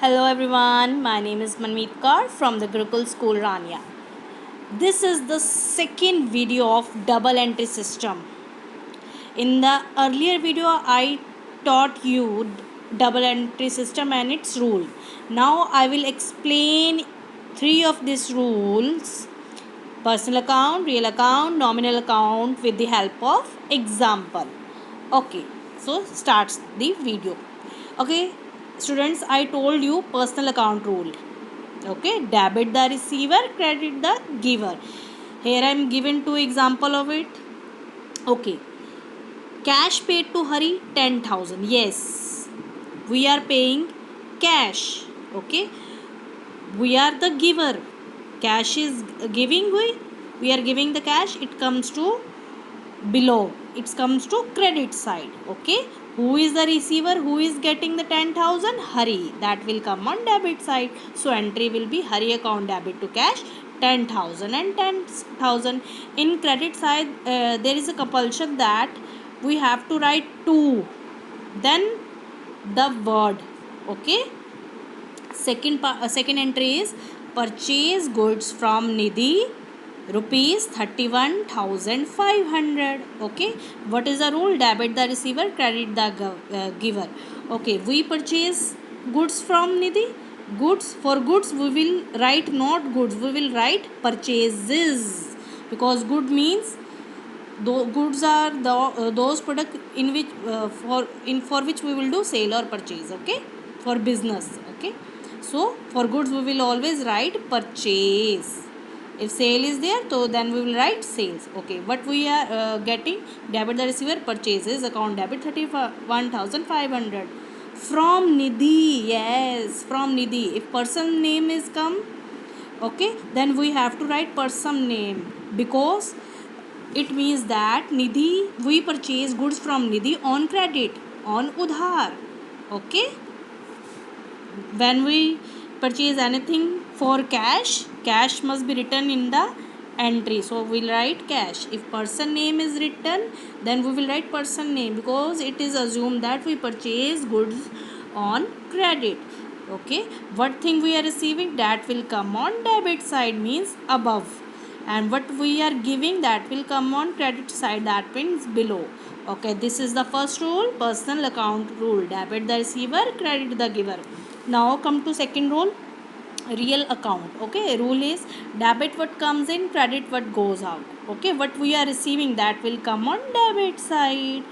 Hello everyone, my name is Manmeet Kaur from the Gurukul School Rania. This is the second video of double entry system. In the earlier video, I taught you double entry system and its rule. Now I will explain three of these rules: personal account, real account, nominal account with the help of example. Okay, so starts the video. Okay, students, I told you personal account rule. Okay, debit the receiver, credit the giver. Here I am given two example of it. Okay, cash paid to Hari 10,000. Yes, we are paying cash. Okay, we are the giver. Cash is giving, we are giving the cash. It comes to below, it comes to credit side. Okay, who is the receiver, who is getting the 10,000? Hari. That will come on debit side. So entry will be Hari account debit to cash 10,000 and 10,000. In credit side, there is a compulsion that we have to write two, then the word. Okay, second entry is purchase goods from Nidhi rupees 31,500. Okay, what is the rule? Debit the receiver, credit the giver. Okay, we purchase goods from Nidhi. Goods, for goods we will write not goods, we will write purchases, because good means goods are those product in which for which we will do sale or purchase. Okay, for business. Okay, so for goods we will always write purchase. If sale is there, so then we will write sales. Okay, what we are getting? Debit the receiver, purchases account debit 31,500 from Nidhi. Yes, from Nidhi. If person name is come, okay, then we have to write person name, because it means that Nidhi, we purchase goods from Nidhi on credit, on udhar. Okay, when we purchase anything for cash, cash must be written in the entry. So we'll write cash. If person name is written, then we will write person name, because it is assumed that we purchase goods on credit. Okay, what thing we are receiving, that will come on debit side, means above, and what we are giving, that will come on credit side, that means below. Okay, this is the first rule, personal account rule: debit the receiver, credit the giver. Now come to second rule, real account. Okay, rule is debit what comes in, credit what goes out. Okay, what we are receiving, that will come on debit side.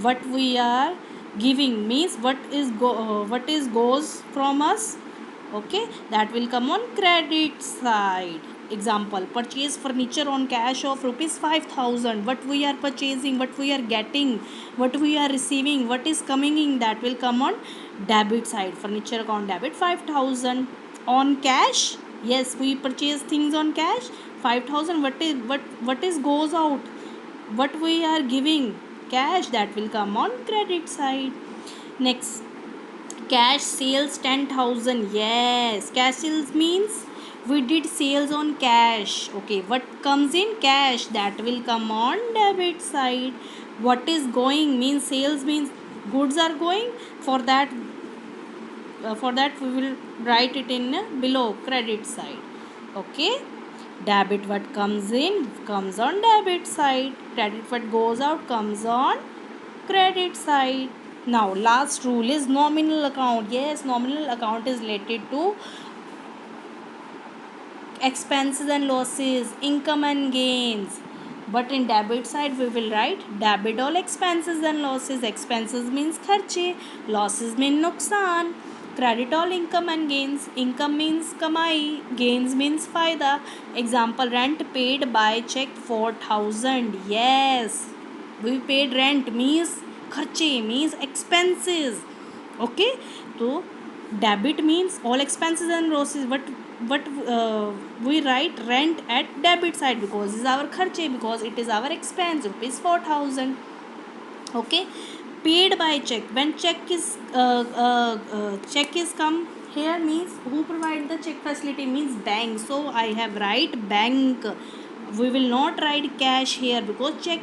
What we are giving means what is goes from us. Okay, that will come on credit side. Example, purchase furniture on cash of rupees 5,000. What we are purchasing, what we are getting, what we are receiving, what is coming in, that will come on debit side. Furniture account debit 5,000. On cash, yes, we purchase things on cash 5,000. What is goes out, what we are giving cash, that will come on credit side. Next, cash sales 10,000. Yes, cash sales means we did sales on cash. Okay, what comes in cash, that will come on debit side. What is going means sales means goods are going, for that we will write it in below credit side. Okay, debit what comes in comes on debit side, credit what goes out comes on credit side. Now last rule is nominal account. Yes, nominal account is related to expenses and losses, income and gains. But in debit side we will write debit all expenses and losses. Expenses means kharche, losses mean nuksan. Credit all income and gains. Income means kamai, gains means faida. Example, rent paid by check 4,000. Yes, we paid rent, means kharche, means expenses. Okay, so debit means all expenses and losses. But we write rent at debit side, because it's our kharche, because it is our expense, rupees 4,000. Okay, paid by check, when check is come here, means who provide the check facility, means bank. So I have write bank. We will not write cash here, because check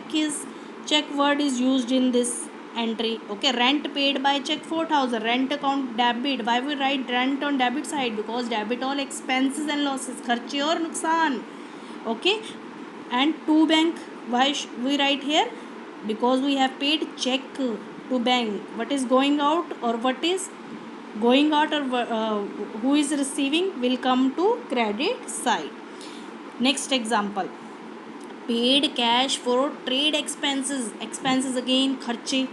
word is used in this entry. Okay, rent paid by check 4,000, rent account debit. Why we write rent on debit side? Because debit all expenses and losses, खर्चे और नुकसान. Okay, and to bank, why we write here? Because we have paid check to bank. What is going out or what is going out or who is receiving will come to credit side. Next example, paid cash for trade expenses again kharche.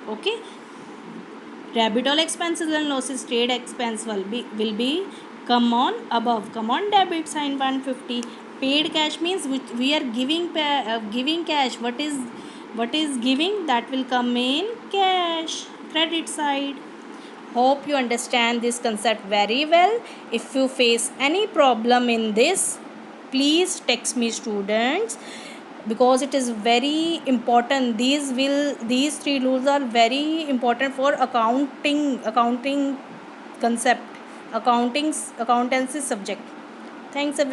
Okay, debit all expenses and losses, trade expense will be come on above, come on debit sign 150. Paid cash means which we are giving cash. What is giving? That will come in cash, credit side. Hope you understand this concept very well. If you face any problem in this, please text me, students, because it is very important. These three rules are very important for accounting concept, accountancy subject. Thanks everyone.